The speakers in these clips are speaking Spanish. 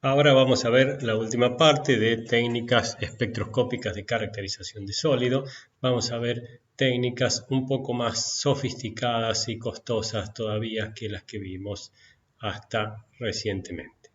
Ahora vamos a ver la última parte de técnicas espectroscópicas de caracterización de sólido. Vamos a ver técnicas un poco más sofisticadas y costosas todavía que las que vimos hasta recientemente.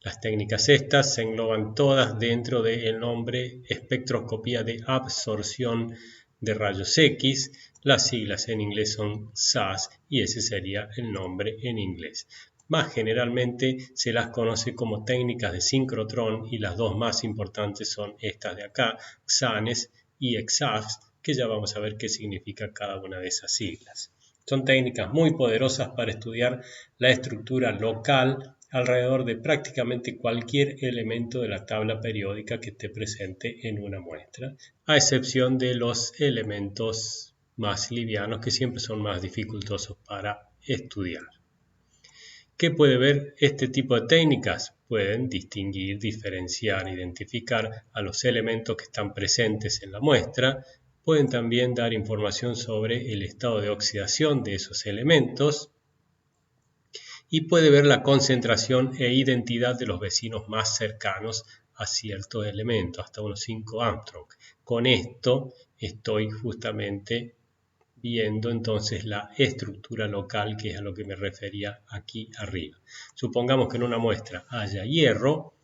Las técnicas estas se engloban todas dentro del nombre espectroscopía de absorción de rayos X. Las siglas en inglés son SAS y ese sería el nombre en inglés. Más generalmente se las conoce como técnicas de sincrotrón y las dos más importantes son estas de acá, XANES y EXAFS, que ya vamos a ver qué significa cada una de esas siglas. Son técnicas muy poderosas para estudiar la estructura local alrededor de prácticamente cualquier elemento de la tabla periódica que esté presente en una muestra, a excepción de los elementos más livianos que siempre son más dificultosos para estudiar. ¿Qué puede ver este tipo de técnicas? Pueden distinguir, diferenciar, identificar a los elementos que están presentes en la muestra. Pueden también dar información sobre el estado de oxidación de esos elementos y puede ver la concentración e identidad de los vecinos más cercanos a ciertos elementos, hasta unos 5 Armstrong. Con esto estoy justamente viendo entonces la estructura local, que es a lo que me refería aquí arriba. Supongamos que en una muestra haya hierro.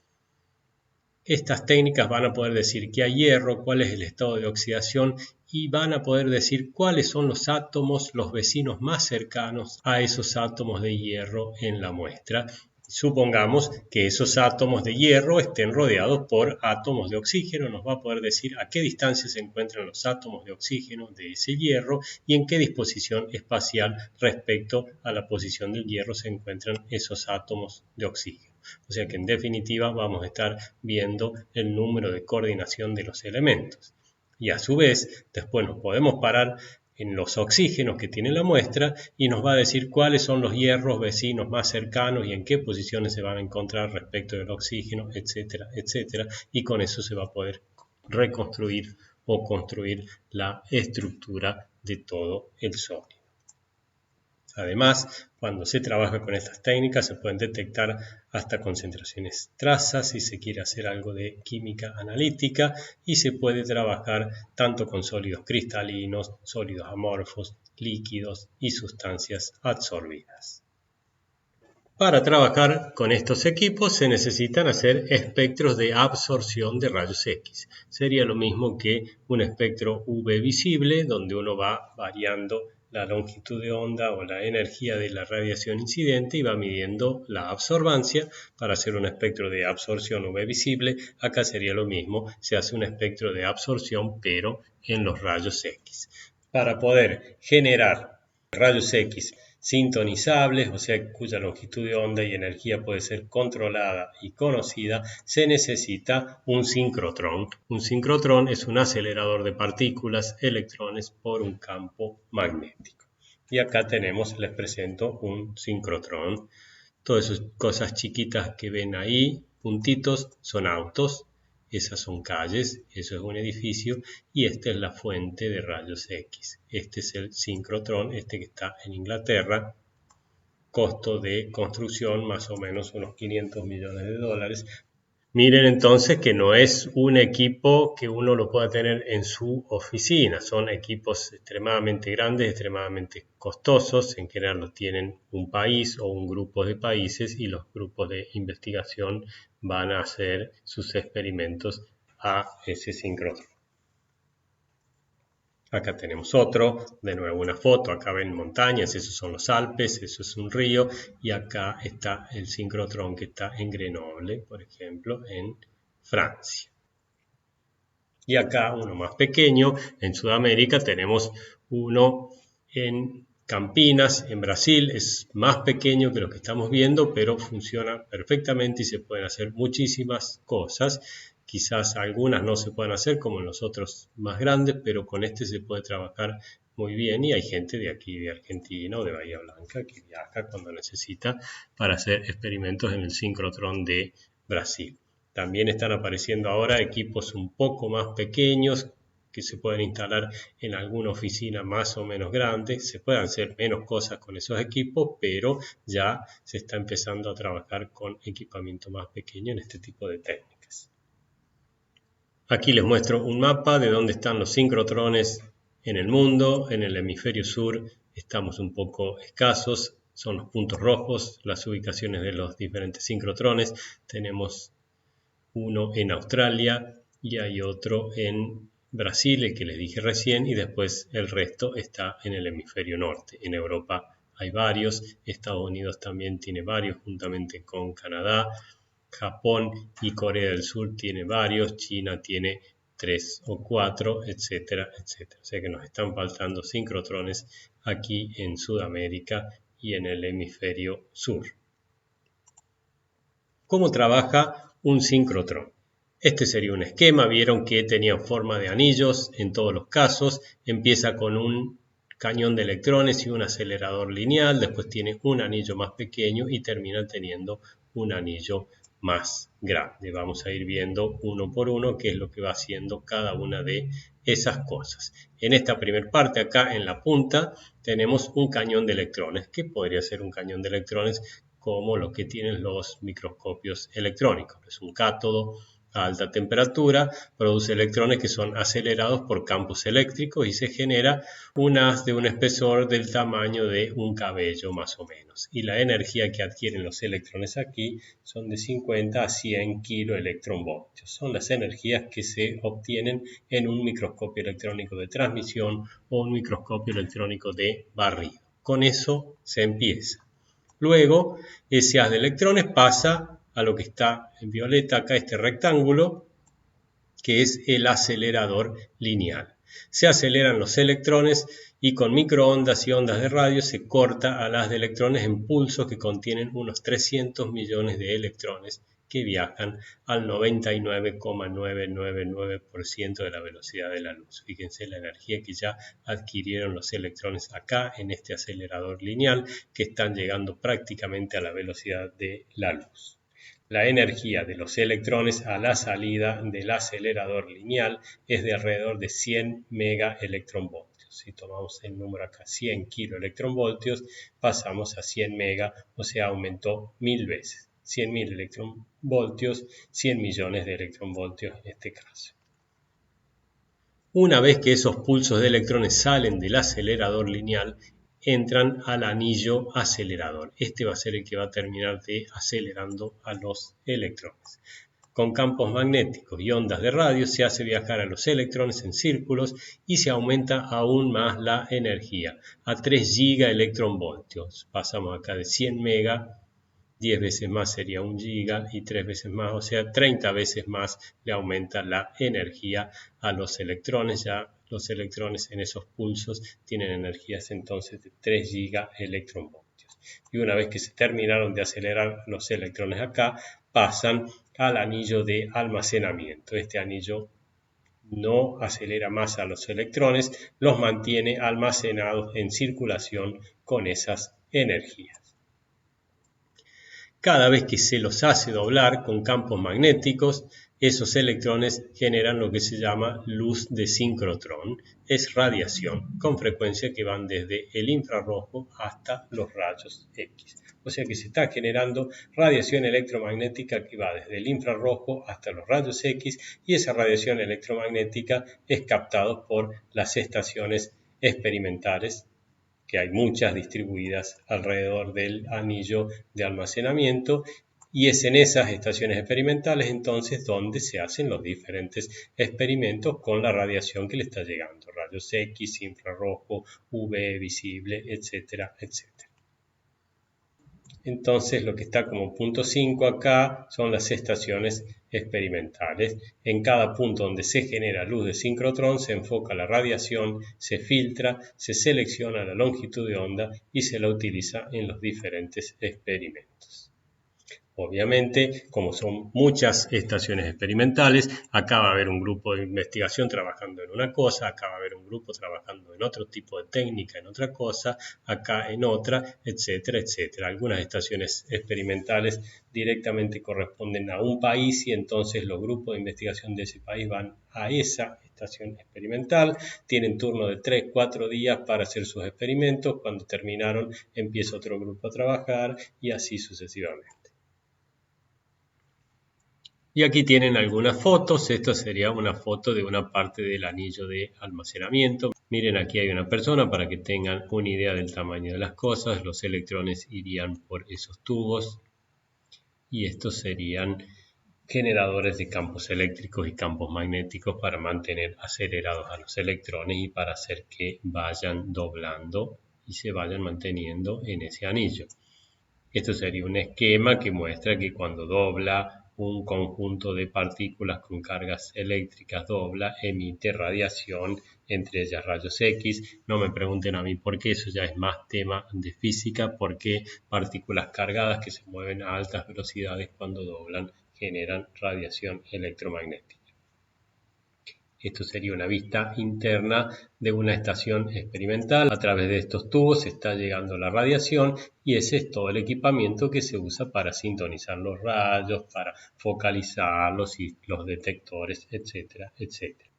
Estas técnicas van a poder decir que hay hierro, cuál es el estado de oxidación y van a poder decir cuáles son los átomos, los vecinos más cercanos a esos átomos de hierro en la muestra. Supongamos que esos átomos de hierro estén rodeados por átomos de oxígeno, nos va a poder decir a qué distancia se encuentran los átomos de oxígeno de ese hierro y en qué disposición espacial respecto a la posición del hierro se encuentran esos átomos de oxígeno. O sea que en definitiva vamos a estar viendo el número de coordinación de los elementos. Y a su vez, después nos podemos parar en los oxígenos que tiene la muestra y nos va a decir cuáles son los hierros vecinos más cercanos y en qué posiciones se van a encontrar respecto del oxígeno, etcétera, etcétera. Y con eso se va a poder reconstruir o construir la estructura de todo el sólido. Además, cuando se trabaja con estas técnicas se pueden detectar hasta concentraciones trazas si se quiere hacer algo de química analítica y se puede trabajar tanto con sólidos cristalinos, sólidos amorfos, líquidos y sustancias absorbidas. Para trabajar con estos equipos se necesitan hacer espectros de absorción de rayos X. Sería lo mismo que un espectro UV visible donde uno va variando la longitud de onda o la energía de la radiación incidente y va midiendo la absorbancia. Para hacer un espectro de absorción UV visible, acá sería lo mismo, se hace un espectro de absorción pero en los rayos X. Para poder generar rayos X sintonizables, o sea, cuya longitud de onda y energía puede ser controlada y conocida, se necesita un sincrotrón. Un sincrotrón es un acelerador de partículas, electrones por un campo magnético. Y acá tenemos, les presento un sincrotrón. Todas esas cosas chiquitas que ven ahí, puntitos, son autos. Esas son calles, eso es un edificio y esta es la fuente de rayos X. Este es el sincrotrón, este que está en Inglaterra. Costo de construcción más o menos unos 500 millones de dólares. Miren entonces que no es un equipo que uno lo pueda tener en su oficina, son equipos extremadamente grandes, extremadamente costosos, en general los tienen un país o un grupo de países y los grupos de investigación van a hacer sus experimentos a ese sincrotrón. Acá tenemos otro, de nuevo una foto, acá ven montañas, esos son los Alpes, eso es un río, y acá está el sincrotrón que está en Grenoble, por ejemplo, en Francia. Y acá uno más pequeño, en Sudamérica tenemos uno en Campinas, en Brasil, es más pequeño que lo que estamos viendo, pero funciona perfectamente y se pueden hacer muchísimas cosas. Quizás algunas no se puedan hacer como en los otros más grandes, pero con este se puede trabajar muy bien y hay gente de aquí, de Argentina o de Bahía Blanca, que viaja cuando necesita para hacer experimentos en el sincrotrón de Brasil. También están apareciendo ahora equipos un poco más pequeños, que se pueden instalar en alguna oficina más o menos grande. Se pueden hacer menos cosas con esos equipos, pero ya se está empezando a trabajar con equipamiento más pequeño en este tipo de técnicas. Aquí les muestro un mapa de dónde están los sincrotrones en el mundo. En el hemisferio sur estamos un poco escasos, son los puntos rojos, las ubicaciones de los diferentes sincrotrones. Tenemos uno en Australia y hay otro en Brasil, el que les dije recién, y después el resto está en el hemisferio norte. En Europa hay varios, Estados Unidos también tiene varios, juntamente con Canadá. Japón y Corea del Sur tiene varios, China tiene 3 o 4, etcétera, etcétera. O sea que nos están faltando sincrotrones aquí en Sudamérica y en el hemisferio sur. ¿Cómo trabaja un sincrotrón? Este sería un esquema, vieron que tenía forma de anillos en todos los casos, empieza con un cañón de electrones y un acelerador lineal, después tiene un anillo más pequeño y termina teniendo un anillo más grande. Vamos a ir viendo uno por uno qué es lo que va haciendo cada una de esas cosas. En esta primera parte, acá en la punta, tenemos un cañón de electrones. ¿Qué podría ser un cañón de electrones? Como lo que tienen los microscopios electrónicos. Es un cátodo a alta temperatura, produce electrones que son acelerados por campos eléctricos y se genera un haz de un espesor del tamaño de un cabello más o menos. Y la energía que adquieren los electrones aquí son de 50 a 100 kiloelectronvoltios. Son las energías que se obtienen en un microscopio electrónico de transmisión o un microscopio electrónico de barrido. Con eso se empieza. Luego, ese haz de electrones pasa a lo que está en violeta acá, este rectángulo, que es el acelerador lineal. Se aceleran los electrones y con microondas y ondas de radio se corta al haz de electrones en pulsos que contienen unos 300 millones de electrones que viajan al 99,999% de la velocidad de la luz. Fíjense la energía que ya adquirieron los electrones acá en este acelerador lineal, que están llegando prácticamente a la velocidad de la luz. La energía de los electrones a la salida del acelerador lineal es de alrededor de 100 megaelectronvoltios. Si tomamos el número acá, 100 kiloelectronvoltios, pasamos a 100 mega, o sea, aumentó 1000 veces. 100.000 electronvoltios, 100 millones de electronvoltios en este caso. Una vez que esos pulsos de electrones salen del acelerador lineal, entran al anillo acelerador. Este va a ser el que va a terminar acelerando a los electrones. Con campos magnéticos y ondas de radio se hace viajar a los electrones en círculos y se aumenta aún más la energía a 3 gigaelectronvoltios. Pasamos acá de 100 mega, 10 veces más sería 1 giga y 3 veces más, o sea, 30 veces más le aumenta la energía a los electrones. Ya los electrones en esos pulsos tienen energías entonces de 3 gigaelectronvoltios. Y una vez que se terminaron de acelerar los electrones acá, pasan al anillo de almacenamiento. Este anillo no acelera más a los electrones, los mantiene almacenados en circulación con esas energías. Cada vez que se los hace doblar con campos magnéticos, esos electrones generan lo que se llama luz de sincrotrón. Es radiación, con frecuencia que van desde el infrarrojo hasta los rayos X. O sea que se está generando radiación electromagnética que va desde el infrarrojo hasta los rayos X, y esa radiación electromagnética es captada por las estaciones experimentales, que hay muchas distribuidas alrededor del anillo de almacenamiento, y es en esas estaciones experimentales entonces donde se hacen los diferentes experimentos con la radiación que le está llegando, rayos X, infrarrojo, UV, visible, etcétera, etcétera. Entonces lo que está como punto 5 acá son las estaciones experimentales. En cada punto donde se genera luz de sincrotrón se enfoca la radiación, se filtra, se selecciona la longitud de onda y se la utiliza en los diferentes experimentos. Obviamente, como son muchas estaciones experimentales, acá va a haber un grupo de investigación trabajando en una cosa, acá va a haber un grupo trabajando en otro tipo de técnica, en otra cosa, acá en otra, etcétera, etcétera. Algunas estaciones experimentales directamente corresponden a un país y entonces los grupos de investigación de ese país van a esa estación experimental, tienen turno de 3, 4 días para hacer sus experimentos, cuando terminaron empieza otro grupo a trabajar y así sucesivamente. Y aquí tienen algunas fotos. Esta sería una foto de una parte del anillo de almacenamiento. Miren, aquí hay una persona para que tengan una idea del tamaño de las cosas. Los electrones irían por esos tubos y estos serían generadores de campos eléctricos y campos magnéticos para mantener acelerados a los electrones y para hacer que vayan doblando y se vayan manteniendo en ese anillo. Esto sería un esquema que muestra que cuando dobla un conjunto de partículas con cargas eléctricas dobla, emite radiación, entre ellas rayos X. No me pregunten a mí por qué, eso ya es más tema de física, porque partículas cargadas que se mueven a altas velocidades cuando doblan generan radiación electromagnética. Esto sería una vista interna de una estación experimental. A través de estos tubos está llegando la radiación y ese es todo el equipamiento que se usa para sintonizar los rayos, para focalizarlos y los detectores, etcétera, etcétera.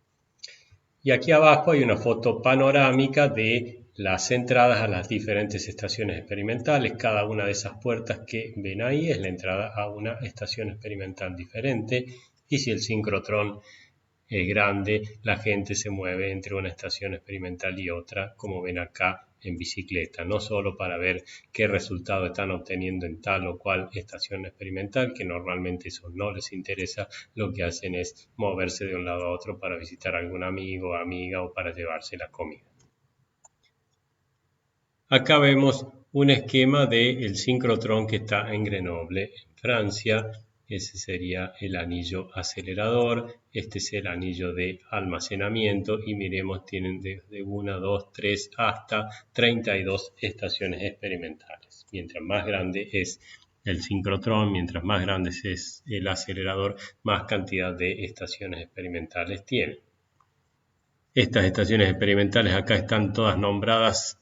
Y aquí abajo hay una foto panorámica de las entradas a las diferentes estaciones experimentales. Cada una de esas puertas que ven ahí es la entrada a una estación experimental diferente. Y si el sincrotrón es grande, la gente se mueve entre una estación experimental y otra, como ven acá, en bicicleta, no solo para ver qué resultado están obteniendo en tal o cual estación experimental, que normalmente eso no les interesa, lo que hacen es moverse de un lado a otro para visitar a algún amigo o amiga o para llevarse la comida. Acá vemos un esquema del sincrotrón que está en Grenoble, en Francia. Ese sería el anillo acelerador, este es el anillo de almacenamiento y miremos, tienen desde 1, 2, 3 hasta 32 estaciones experimentales. Mientras más grande es el sincrotrón, mientras más grande es el acelerador, más cantidad de estaciones experimentales tiene. Estas estaciones experimentales acá están todas nombradas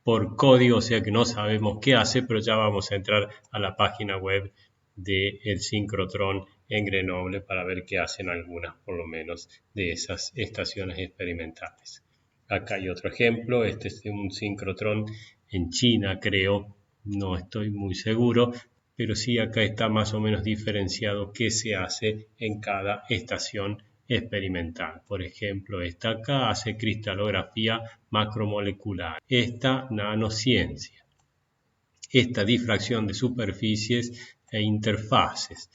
por código, o sea que no sabemos qué hace, pero ya vamos a entrar a la página web del sincrotrón en Grenoble para ver qué hacen algunas, por lo menos, de esas estaciones experimentales. Acá hay otro ejemplo, este es un sincrotrón en China, creo, no estoy muy seguro, pero sí acá está más o menos diferenciado qué se hace en cada estación experimental. Por ejemplo, esta acá hace cristalografía macromolecular, esta nanociencia, esta difracción de superficies e interfaces.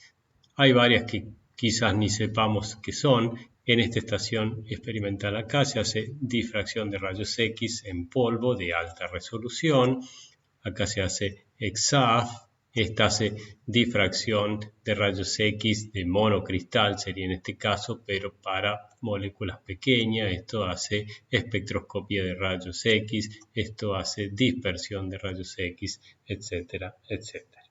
Hay varias que quizás ni sepamos qué son. En esta estación experimental acá se hace difracción de rayos X en polvo de alta resolución. Acá se hace EXAF, esta hace difracción de rayos X de monocristal, sería en este caso, pero para moléculas pequeñas. Esto hace espectroscopía de rayos X, esto hace dispersión de rayos X, etcétera, etcétera.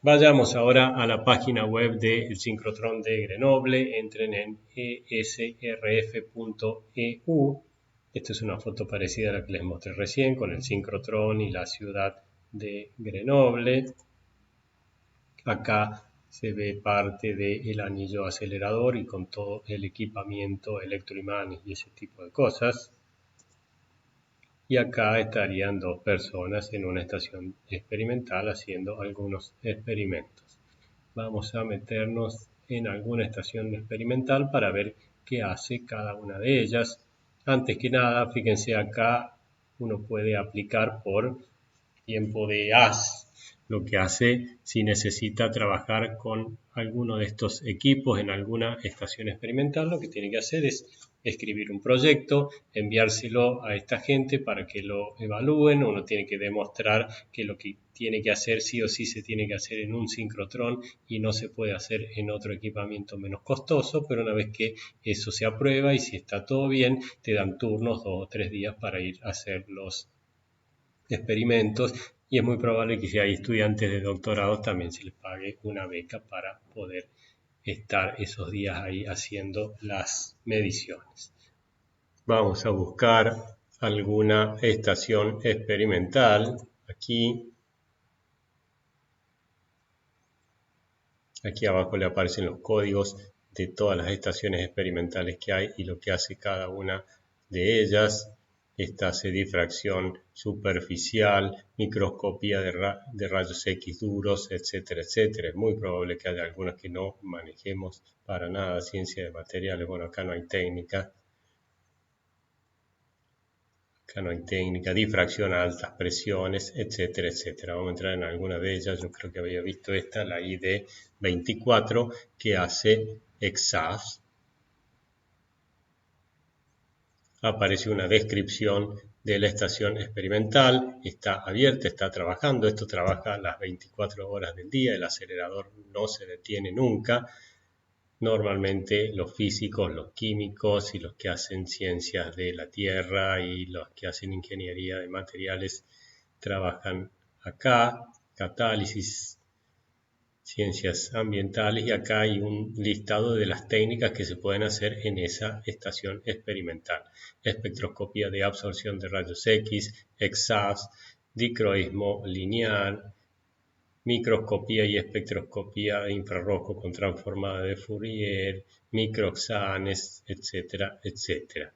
Vayamos ahora a la página web del sincrotrón de Grenoble, entren en esrf.eu. Esta es una foto parecida a la que les mostré recién con el sincrotrón y la ciudad de Grenoble. Acá se ve parte del anillo acelerador y con todo el equipamiento electroimanes y ese tipo de cosas. Y acá estarían dos personas en una estación experimental haciendo algunos experimentos. Vamos a meternos en alguna estación experimental para ver qué hace cada una de ellas. Antes que nada, fíjense acá, uno puede aplicar por tiempo de haz, lo que hace si necesita trabajar con alguno de estos equipos en alguna estación experimental, lo que tiene que hacer es escribir un proyecto, enviárselo a esta gente para que lo evalúen. Uno tiene que demostrar que lo que tiene que hacer sí o sí se tiene que hacer en un sincrotrón y no se puede hacer en otro equipamiento menos costoso, pero una vez que eso se aprueba y si está todo bien, te dan turnos 2 o 3 días para ir a hacer los experimentos, y es muy probable que si hay estudiantes de doctorado también se les pague una beca para poder estar esos días ahí haciendo las mediciones. Vamos a buscar alguna estación experimental aquí. Aquí abajo le aparecen los códigos de todas las estaciones experimentales que hay y lo que hace cada una de ellas. Esta hace difracción superficial, microscopía de rayos X duros, etcétera, etcétera. Es muy probable que haya algunas que no manejemos para nada, ciencia de materiales. Bueno, acá no hay técnica. Acá no hay técnica, difracción a altas presiones, etcétera, etcétera. Vamos a entrar en alguna de ellas. Yo creo que había visto esta, la ID24, que hace EXAFS. Aparece una descripción de la estación experimental. Está abierta, está trabajando. Esto trabaja las 24 horas del día. El acelerador no se detiene nunca. Normalmente los físicos, los químicos y los que hacen ciencias de la Tierra y los que hacen ingeniería de materiales trabajan acá, catálisis, ciencias ambientales, y acá hay un listado de las técnicas que se pueden hacer en esa estación experimental. Espectroscopía de absorción de rayos X, EXAFS, dicroísmo lineal, microscopía y espectroscopía de infrarrojo con transformada de Fourier, microxanes, etcétera, etcétera.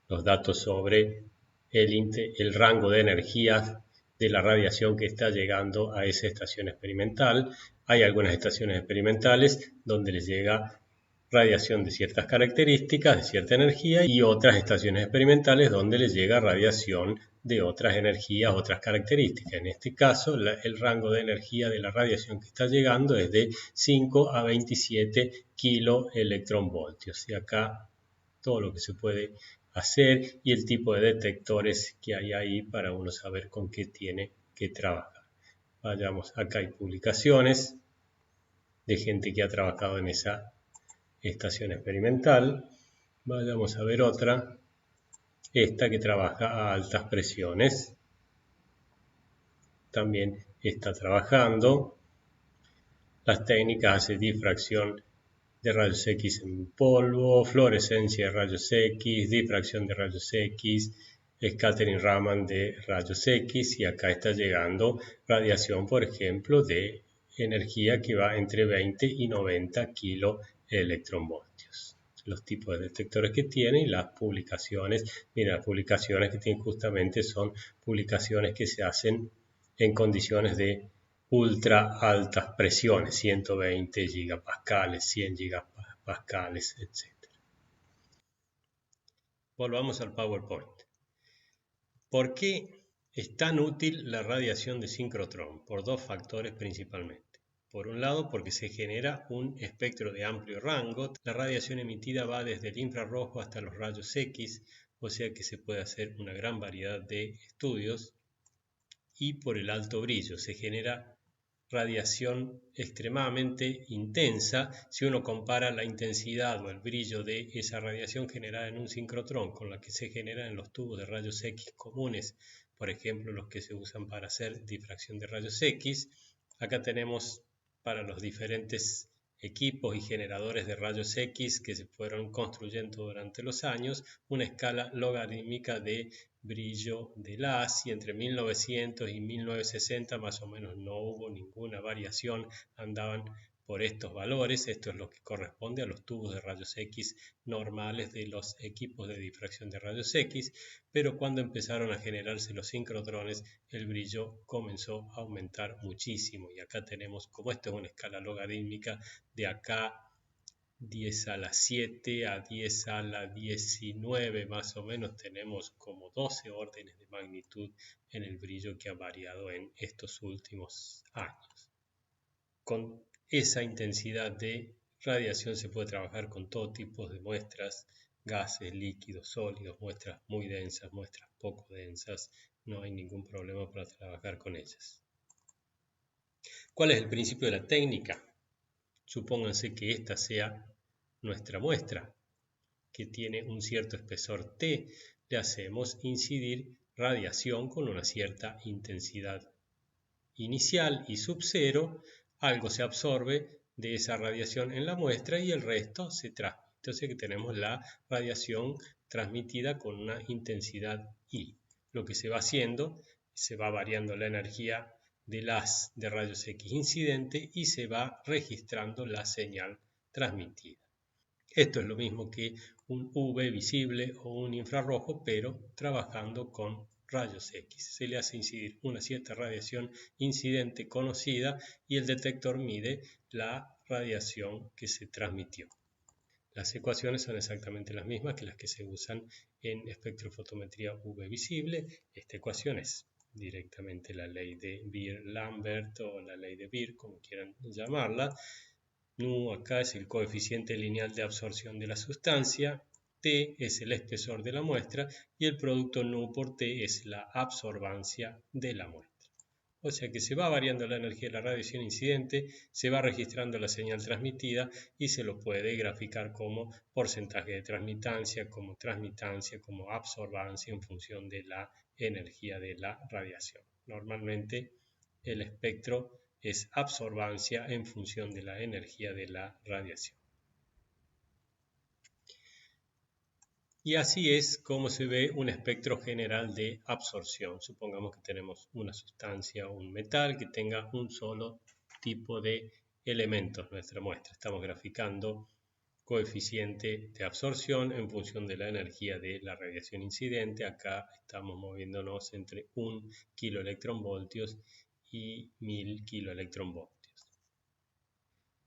Los datos sobre el rango de energías de la radiación que está llegando a esa estación experimental. Hay algunas estaciones experimentales donde les llega radiación de ciertas características, de cierta energía, y otras estaciones experimentales donde les llega radiación de otras energías, otras características. En este caso, el rango de energía de la radiación que está llegando es de 5 a 27 kiloelectronvoltios. Y acá todo lo que se puede hacer y el tipo de detectores que hay ahí para uno saber con qué tiene que trabajar. Vayamos, acá hay publicaciones de gente que ha trabajado en esa estación experimental. Vayamos a ver otra, esta que trabaja a altas presiones. También está trabajando. Las técnicas de difracción de rayos X en polvo, fluorescencia de rayos X, difracción de rayos X, scattering Raman de rayos X, y acá está llegando radiación, por ejemplo, de energía que va entre 20 y 90 kiloelectronvoltios. Los tipos de detectores que tiene y las publicaciones. Mira, las publicaciones que tienen justamente son publicaciones que se hacen en condiciones de ultra altas presiones, 120 gigapascales, 100 gigapascales, etc. Volvamos al PowerPoint. ¿Por qué es tan útil la radiación de sincrotrón? Por dos factores principalmente. Por un lado, porque se genera un espectro de amplio rango. La radiación emitida va desde el infrarrojo hasta los rayos X, o sea que se puede hacer una gran variedad de estudios. Y por el alto brillo, se genera radiación extremadamente intensa. Si uno compara la intensidad o el brillo de esa radiación generada en un sincrotrón con la que se genera en los tubos de rayos X comunes, por ejemplo los que se usan para hacer difracción de rayos X, acá tenemos para los diferentes equipos y generadores de rayos X que se fueron construyendo durante los años, una escala logarítmica de brillo del haz, y entre 1900 y 1960 más o menos no hubo ninguna variación, andaban por estos valores. Esto es lo que corresponde a los tubos de rayos X normales de los equipos de difracción de rayos X, pero cuando empezaron a generarse los sincrotrones el brillo comenzó a aumentar muchísimo, y acá tenemos, como esto es una escala logarítmica, de acá 10 a la 7 a 10 a la 19 más o menos, tenemos como 12 órdenes de magnitud en el brillo que ha variado en estos últimos años. Con esa intensidad de radiación se puede trabajar con todo tipo de muestras, gases, líquidos, sólidos, muestras muy densas, muestras poco densas, no hay ningún problema para trabajar con ellas. ¿Cuál es el principio de la técnica? Supónganse que esta sea nuestra muestra, que tiene un cierto espesor T. Le hacemos incidir radiación con una cierta intensidad inicial y sub-cero, algo se absorbe de esa radiación en la muestra y el resto se transmite. Entonces que tenemos la radiación transmitida con una intensidad I. Lo que se va haciendo, se va variando la energía del haz de rayos X incidente y se va registrando la señal transmitida. Esto es lo mismo que un UV visible o un infrarrojo, pero trabajando con rayos X. Se le hace incidir una cierta radiación incidente conocida y el detector mide la radiación que se transmitió. Las ecuaciones son exactamente las mismas que las que se usan en espectrofotometría UV visible. Esta ecuación es directamente la ley de Beer-Lambert o la ley de Beer, como quieran llamarla. Nu acá es el coeficiente lineal de absorción de la sustancia, T es el espesor de la muestra y el producto Nu por T es la absorbancia de la muestra. O sea que se va variando la energía de la radiación incidente, se va registrando la señal transmitida y se lo puede graficar como porcentaje de transmitancia, como absorbancia en función de la energía de la radiación. Normalmente el espectro es absorbancia en función de la energía de la radiación. Y así es como se ve un espectro general de absorción. Supongamos que tenemos una sustancia o un metal que tenga un solo tipo de elementos en nuestra muestra. Estamos graficando coeficiente de absorción en función de la energía de la radiación incidente. Acá estamos moviéndonos entre 1 kiloelectronvoltios y 1000 kiloelectronvoltios.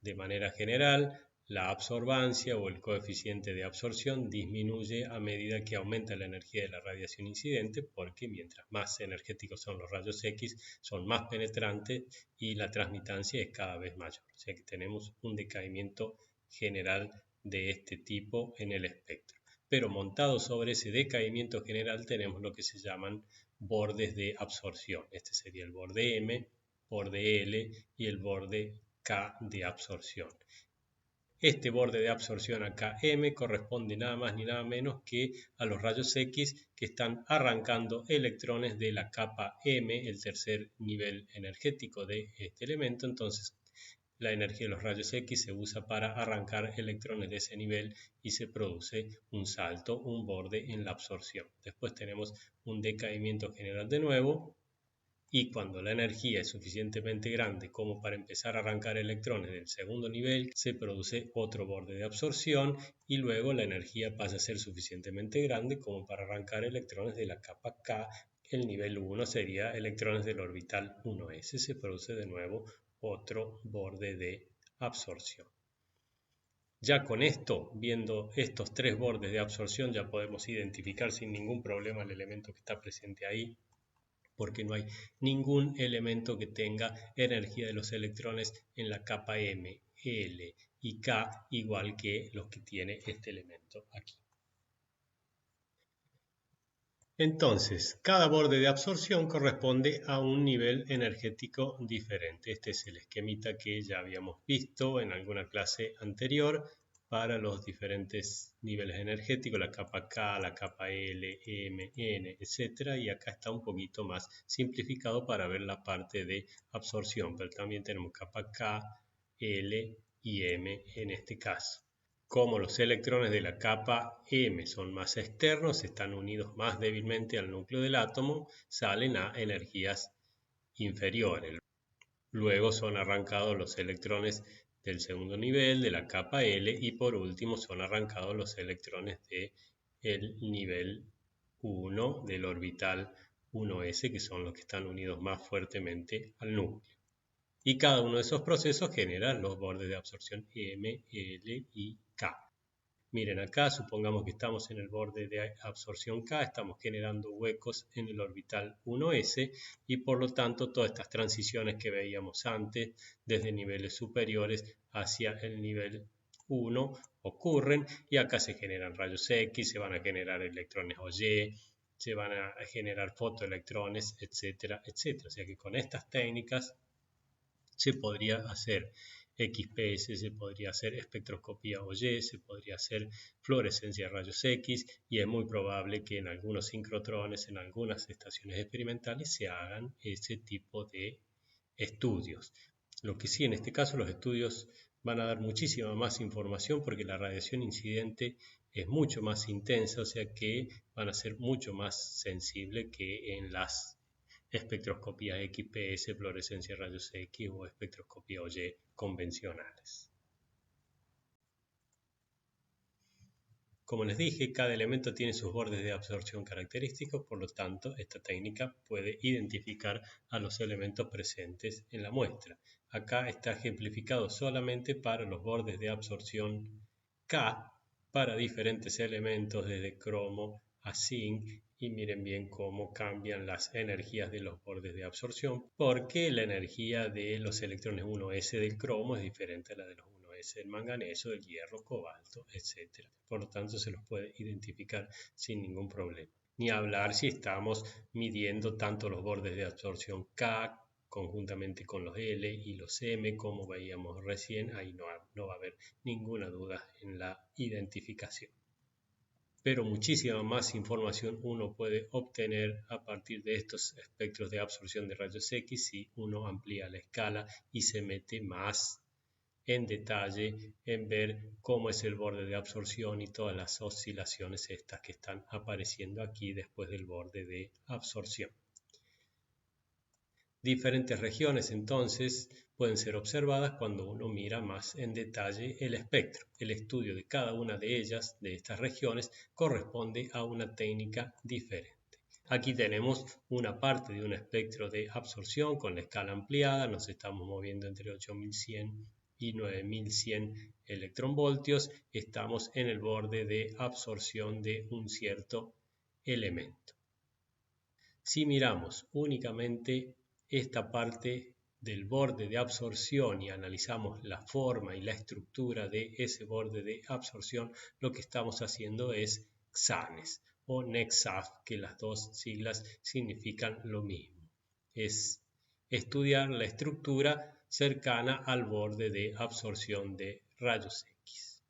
De manera general, la absorbancia o el coeficiente de absorción disminuye a medida que aumenta la energía de la radiación incidente porque mientras más energéticos son los rayos X, son más penetrantes y la transmitancia es cada vez mayor. O sea que tenemos un decaimiento general de este tipo en el espectro. Pero montado sobre ese decaimiento general tenemos lo que se llaman bordes de absorción. Este sería el borde M, borde L y el borde K de absorción. Este borde de absorción acá M corresponde nada más ni nada menos que a los rayos X que están arrancando electrones de la capa M, el tercer nivel energético de este elemento. Entonces la energía de los rayos X se usa para arrancar electrones de ese nivel y se produce un salto, un borde en la absorción. Después tenemos un decaimiento general de nuevo. Y cuando la energía es suficientemente grande como para empezar a arrancar electrones del segundo nivel, se produce otro borde de absorción y luego la energía pasa a ser suficientemente grande como para arrancar electrones de la capa K. El nivel 1 sería electrones del orbital 1s. Se produce de nuevo otro borde de absorción. Ya con esto, viendo estos tres bordes de absorción, ya podemos identificar sin ningún problema el elemento que está presente ahí, porque no hay ningún elemento que tenga energía de los electrones en la capa M, L y K, igual que los que tiene este elemento aquí. Entonces, cada borde de absorción corresponde a un nivel energético diferente. Este es el esquemita que ya habíamos visto en alguna clase anterior para los diferentes niveles energéticos, la capa K, la capa L, M, N, etc. Y acá está un poquito más simplificado para ver la parte de absorción, pero también tenemos capa K, L y M en este caso. Como los electrones de la capa M son más externos, están unidos más débilmente al núcleo del átomo, salen a energías inferiores. Luego son arrancados los electrones del segundo nivel de la capa L y por último son arrancados los electrones del nivel 1 del orbital 1s, que son los que están unidos más fuertemente al núcleo. Y cada uno de esos procesos genera los bordes de absorción M, L y K. Miren acá, supongamos que estamos en el borde de absorción K, estamos generando huecos en el orbital 1s y por lo tanto todas estas transiciones que veíamos antes desde niveles superiores hacia el nivel 1 ocurren y acá se generan rayos X, se van a generar electrones OY, se van a generar fotoelectrones, etcétera, etcétera. O sea que con estas técnicas se podría hacer XPS, se podría hacer espectroscopía OY, se podría hacer fluorescencia de rayos X, y es muy probable que en algunos sincrotrones, en algunas estaciones experimentales, se hagan ese tipo de estudios. Lo que sí, en este caso los estudios van a dar muchísima más información porque la radiación incidente es mucho más intensa, o sea que van a ser mucho más sensibles que en las espectroscopías XPS, fluorescencia de rayos X o espectroscopía OY convencionales. Como les dije, cada elemento tiene sus bordes de absorción característicos, por lo tanto, esta técnica puede identificar a los elementos presentes en la muestra. Acá está ejemplificado solamente para los bordes de absorción K para diferentes elementos desde cromo a zinc, y miren bien cómo cambian las energías de los bordes de absorción, porque la energía de los electrones 1s del cromo es diferente a la de los es el manganeso, el hierro, cobalto, etc. Por lo tanto, se los puede identificar sin ningún problema. Ni hablar si estamos midiendo tanto los bordes de absorción K conjuntamente con los L y los M, como veíamos recién, ahí no va a haber ninguna duda en la identificación. Pero muchísima más información uno puede obtener a partir de estos espectros de absorción de rayos X si uno amplía la escala y se mete más en detalle en ver cómo es el borde de absorción y todas las oscilaciones estas que están apareciendo aquí después del borde de absorción. Diferentes regiones entonces pueden ser observadas cuando uno mira más en detalle el espectro. El estudio de cada una de ellas, de estas regiones, corresponde a una técnica diferente. Aquí tenemos una parte de un espectro de absorción con la escala ampliada, nos estamos moviendo entre 8100 y 9100 electronvoltios, estamos en el borde de absorción de un cierto elemento. Si miramos únicamente esta parte del borde de absorción y analizamos la forma y la estructura de ese borde de absorción, lo que estamos haciendo es XANES o NEXAF, que las dos siglas significan lo mismo. Es estudiar la estructura cercana al borde de absorción de rayos X.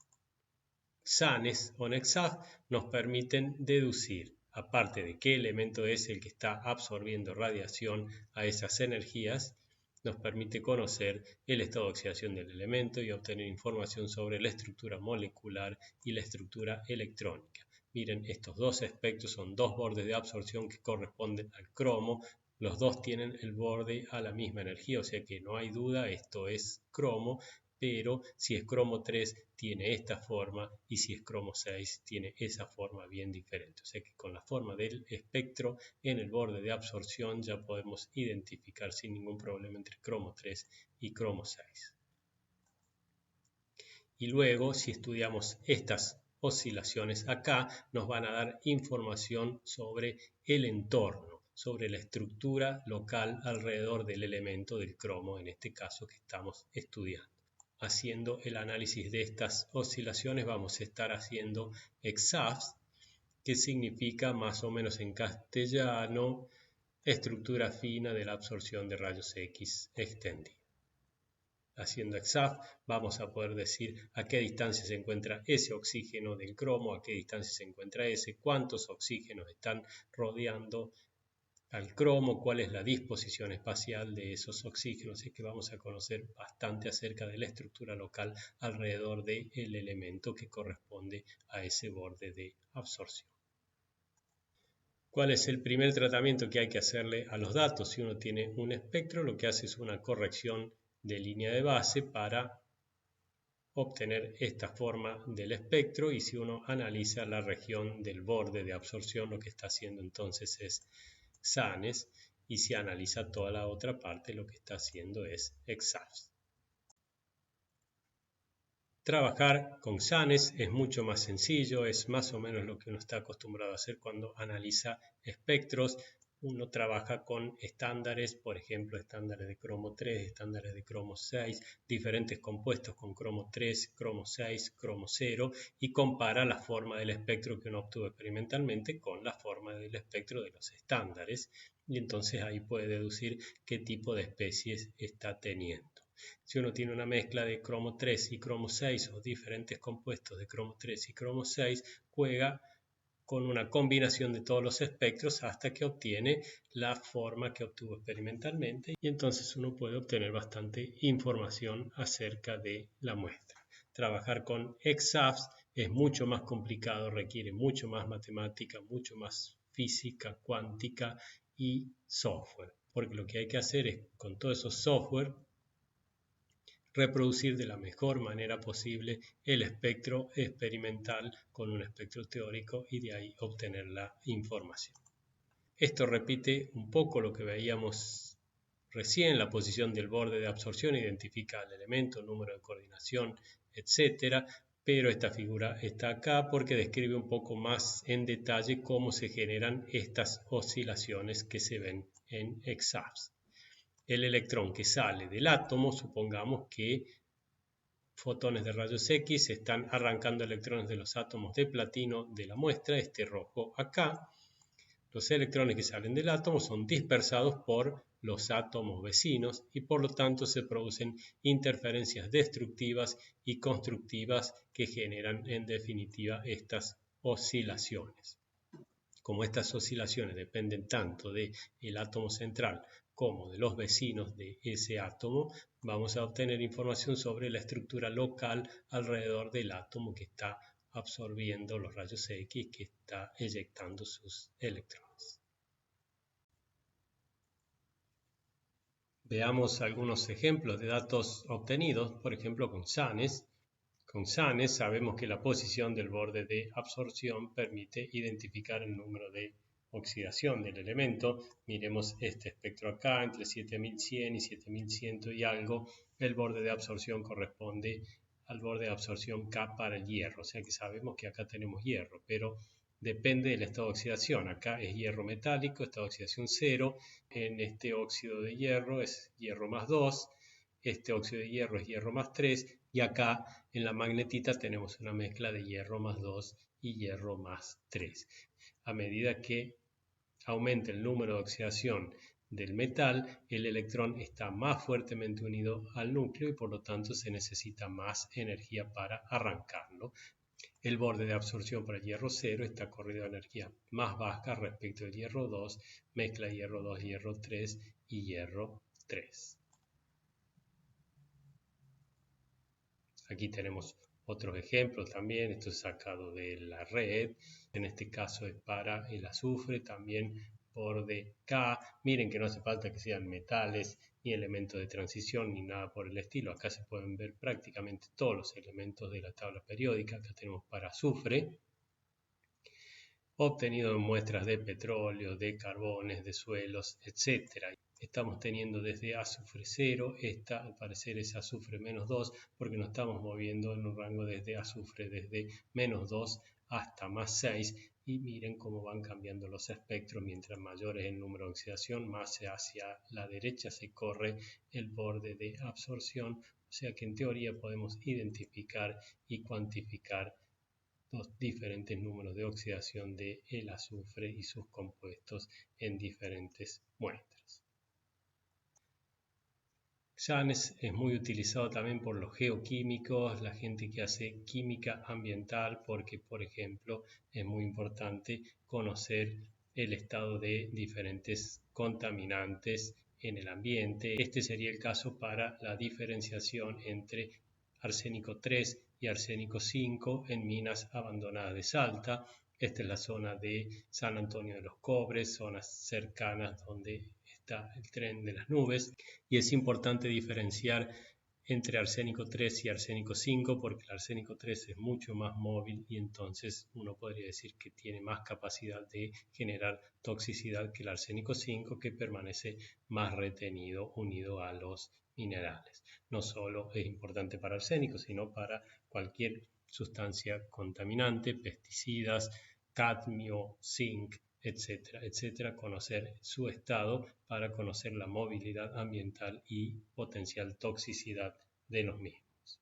XANES o NEXAF nos permiten deducir, aparte de qué elemento es el que está absorbiendo radiación a esas energías, nos permite conocer el estado de oxidación del elemento y obtener información sobre la estructura molecular y la estructura electrónica. Miren, estos dos espectros son dos bordes de absorción que corresponden al cromo. Los dos tienen el borde a la misma energía, o sea que no hay duda, esto es cromo, pero si es cromo 3 tiene esta forma y si es cromo 6 tiene esa forma bien diferente. O sea que con la forma del espectro en el borde de absorción ya podemos identificar sin ningún problema entre cromo 3 y cromo 6. Y luego, si estudiamos estas oscilaciones acá, nos van a dar información sobre el entorno, sobre la estructura local alrededor del elemento del cromo, en este caso que estamos estudiando. Haciendo el análisis de estas oscilaciones vamos a estar haciendo EXAFS, que significa más o menos en castellano estructura fina de la absorción de rayos X extendida. Haciendo EXAFS vamos a poder decir a qué distancia se encuentra ese oxígeno del cromo, a qué distancia se encuentra ese, cuántos oxígenos están rodeando al cromo, cuál es la disposición espacial de esos oxígenos, así que vamos a conocer bastante acerca de la estructura local alrededor del elemento que corresponde a ese borde de absorción. ¿Cuál es el primer tratamiento que hay que hacerle a los datos? Si uno tiene un espectro, lo que hace es una corrección de línea de base para obtener esta forma del espectro, y si uno analiza la región del borde de absorción, lo que está haciendo entonces es XANES, y si analiza toda la otra parte, lo que está haciendo es EXAFS. Trabajar con XANES es mucho más sencillo, es más o menos lo que uno está acostumbrado a hacer cuando analiza espectros. Uno trabaja con estándares, por ejemplo, estándares de cromo 3, estándares de cromo 6, diferentes compuestos con cromo 3, cromo 6, cromo 0, y compara la forma del espectro que uno obtuvo experimentalmente con la forma del espectro de los estándares, y entonces ahí puede deducir qué tipo de especies está teniendo. Si uno tiene una mezcla de cromo 3 y cromo 6 o diferentes compuestos de cromo 3 y cromo 6, juega con una combinación de todos los espectros hasta que obtiene la forma que obtuvo experimentalmente y entonces uno puede obtener bastante información acerca de la muestra. Trabajar con EXAFS es mucho más complicado, requiere mucho más matemática, mucho más física, cuántica y software, porque lo que hay que hacer es con todos esos software reproducir de la mejor manera posible el espectro experimental con un espectro teórico y de ahí obtener la información. Esto repite un poco lo que veíamos recién, la posición del borde de absorción identifica el elemento, el número de coordinación, etc. Pero esta figura está acá porque describe un poco más en detalle cómo se generan estas oscilaciones que se ven en EXAFS. El electrón que sale del átomo, supongamos que fotones de rayos X están arrancando electrones de los átomos de platino de la muestra, este rojo acá. Los electrones que salen del átomo son dispersados por los átomos vecinos y por lo tanto se producen interferencias destructivas y constructivas que generan en definitiva estas oscilaciones. Como estas oscilaciones dependen tanto del átomo central como de los vecinos de ese átomo, vamos a obtener información sobre la estructura local alrededor del átomo que está absorbiendo los rayos X, que está eyectando sus electrones. Veamos algunos ejemplos de datos obtenidos, por ejemplo con SANES. Con SANES sabemos que la posición del borde de absorción permite identificar el número de oxidación del elemento. Miremos este espectro acá, entre 7100 y 7100 y algo. El borde de absorción corresponde al borde de absorción K para el hierro, o sea que sabemos que acá tenemos hierro, pero depende del estado de oxidación. Acá es hierro metálico, estado de oxidación 0. En este óxido de hierro es hierro más 2. Este óxido de hierro es hierro más 3 y acá en la magnetita tenemos una mezcla de hierro más 2 y hierro más 3. A medida que aumenta el número de oxidación del metal, el electrón está más fuertemente unido al núcleo y por lo tanto se necesita más energía para arrancarlo. El borde de absorción para el hierro 0 está corrido a energía más baja respecto al hierro 2, mezcla hierro 2, hierro 3 y hierro 3. Aquí tenemos otros ejemplos también, esto es sacado de la red, en este caso es para el azufre, también borde K. Miren que no hace falta que sean metales, ni elementos de transición, ni nada por el estilo. Acá se pueden ver prácticamente todos los elementos de la tabla periódica. Acá tenemos para azufre, obtenido en muestras de petróleo, de carbones, de suelos, etc. Estamos teniendo desde azufre 0, esta al parecer es azufre menos 2, porque nos estamos moviendo en un rango desde azufre desde menos 2 hasta más 6, y miren cómo van cambiando los espectros, mientras mayor es el número de oxidación, más hacia la derecha se corre el borde de absorción, o sea que en teoría podemos identificar y cuantificar los diferentes números de oxidación del azufre y sus compuestos en diferentes muestras. SANES es muy utilizado también por los geoquímicos, la gente que hace química ambiental, porque, por ejemplo, es muy importante conocer el estado de diferentes contaminantes en el ambiente. Este sería el caso para la diferenciación entre arsénico 3 y arsénico 5 en minas abandonadas de Salta. Esta es la zona de San Antonio de los Cobres, zonas cercanas donde está el tren de las nubes. Y es importante diferenciar entre arsénico 3 y arsénico 5 porque el arsénico 3 es mucho más móvil y entonces uno podría decir que tiene más capacidad de generar toxicidad que el arsénico 5 que permanece más retenido unido a los minerales. No solo es importante para arsénico sino para cualquier sustancia contaminante, pesticidas, cadmio, zinc, etcétera, etcétera, conocer su estado para conocer la movilidad ambiental y potencial toxicidad de los mismos.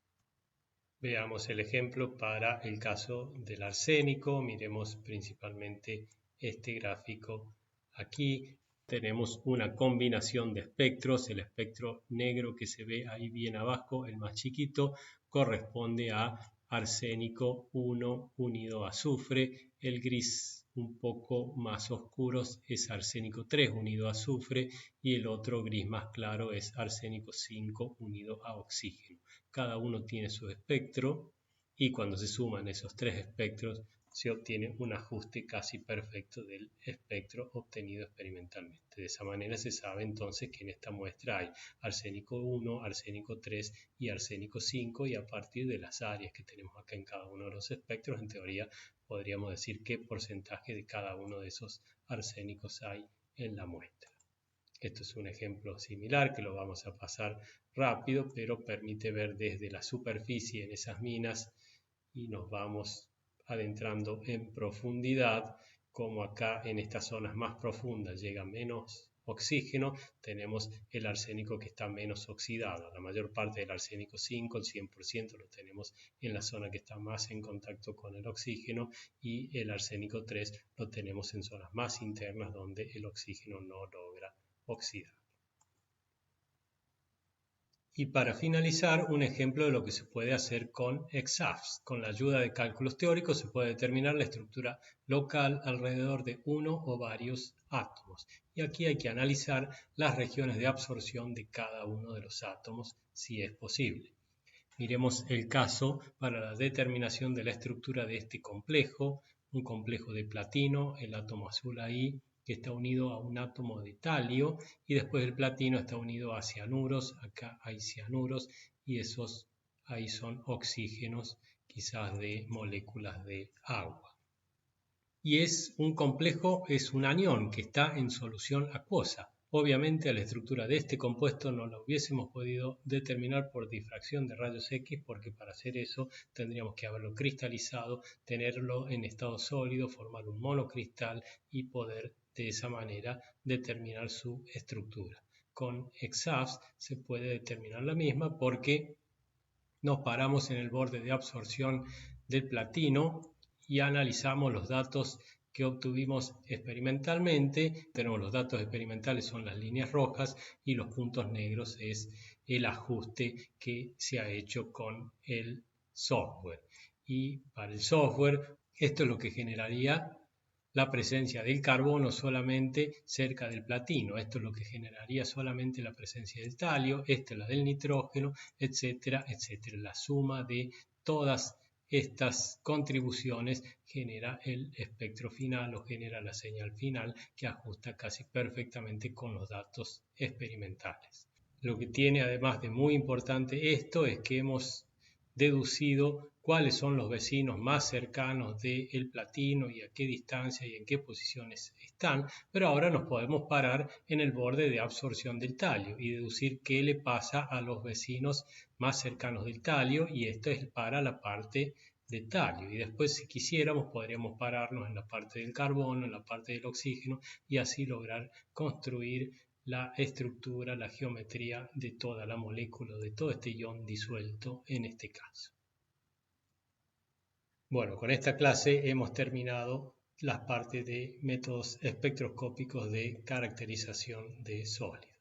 Veamos el ejemplo para el caso del arsénico, miremos principalmente este gráfico aquí. tenemos una combinación de espectros. El espectro negro que se ve ahí bien abajo, el más chiquito, corresponde a arsénico 1 unido a azufre. El gris un poco más oscuro es arsénico 3 unido a azufre y el otro gris más claro es arsénico 5 unido a oxígeno. Cada uno tiene su espectro y cuando se suman esos tres espectros se obtiene un ajuste casi perfecto del espectro obtenido experimentalmente. De esa manera se sabe entonces que en esta muestra hay arsénico 1, arsénico 3 y arsénico 5 y a partir de las áreas que tenemos acá en cada uno de los espectros, en teoría podríamos decir qué porcentaje de cada uno de esos arsénicos hay en la muestra. Esto es un ejemplo similar que lo vamos a pasar rápido, pero permite ver desde la superficie en esas minas y nos vamos adentrando en profundidad, como acá en estas zonas más profundas llega menos oxígeno, tenemos el arsénico que está menos oxidado. La mayor parte del arsénico 5, el 100%, lo tenemos en la zona que está más en contacto con el oxígeno y el arsénico 3 lo tenemos en zonas más internas donde el oxígeno no logra oxidar. Y para finalizar, un ejemplo de lo que se puede hacer con EXAFS. Con la ayuda de cálculos teóricos se puede determinar la estructura local alrededor de uno o varios átomos. Y aquí hay que analizar las regiones de absorción de cada uno de los átomos, si es posible. Miremos el caso para la determinación de la estructura de este complejo, un complejo de platino, el átomo azul ahí, que está unido a un átomo de talio y después el platino está unido a cianuros, acá hay cianuros y esos ahí son oxígenos quizás de moléculas de agua. Y es un complejo, es un anión que está en solución acuosa. Obviamente la estructura de este compuesto no la hubiésemos podido determinar por difracción de rayos X porque para hacer eso tendríamos que haberlo cristalizado, tenerlo en estado sólido, formar un monocristal y poder de esa manera determinar su estructura. Con EXAFS se puede determinar la misma porque nos paramos en el borde de absorción del platino y analizamos los datos que obtuvimos experimentalmente. Tenemos los datos experimentales, son las líneas rojas y los puntos negros es el ajuste que se ha hecho con el software. Y para el software, esto es lo que generaría la presencia del carbono solamente cerca del platino. Esto es lo que generaría solamente la presencia del talio, esta es la del nitrógeno, etcétera, etcétera. La suma de todas estas contribuciones genera el espectro final o genera la señal final que ajusta casi perfectamente con los datos experimentales. Lo que tiene además de muy importante esto es que hemos deducido cuáles son los vecinos más cercanos del platino y a qué distancia y en qué posiciones están, pero ahora nos podemos parar en el borde de absorción del talio y deducir qué le pasa a los vecinos más cercanos del talio y esto es para la parte de talio y después si quisiéramos podríamos pararnos en la parte del carbono, en la parte del oxígeno y así lograr construir la estructura, la geometría de toda la molécula, de todo este ion disuelto en este caso. Bueno, con esta clase hemos terminado las partes de métodos espectroscópicos de caracterización de sólidos.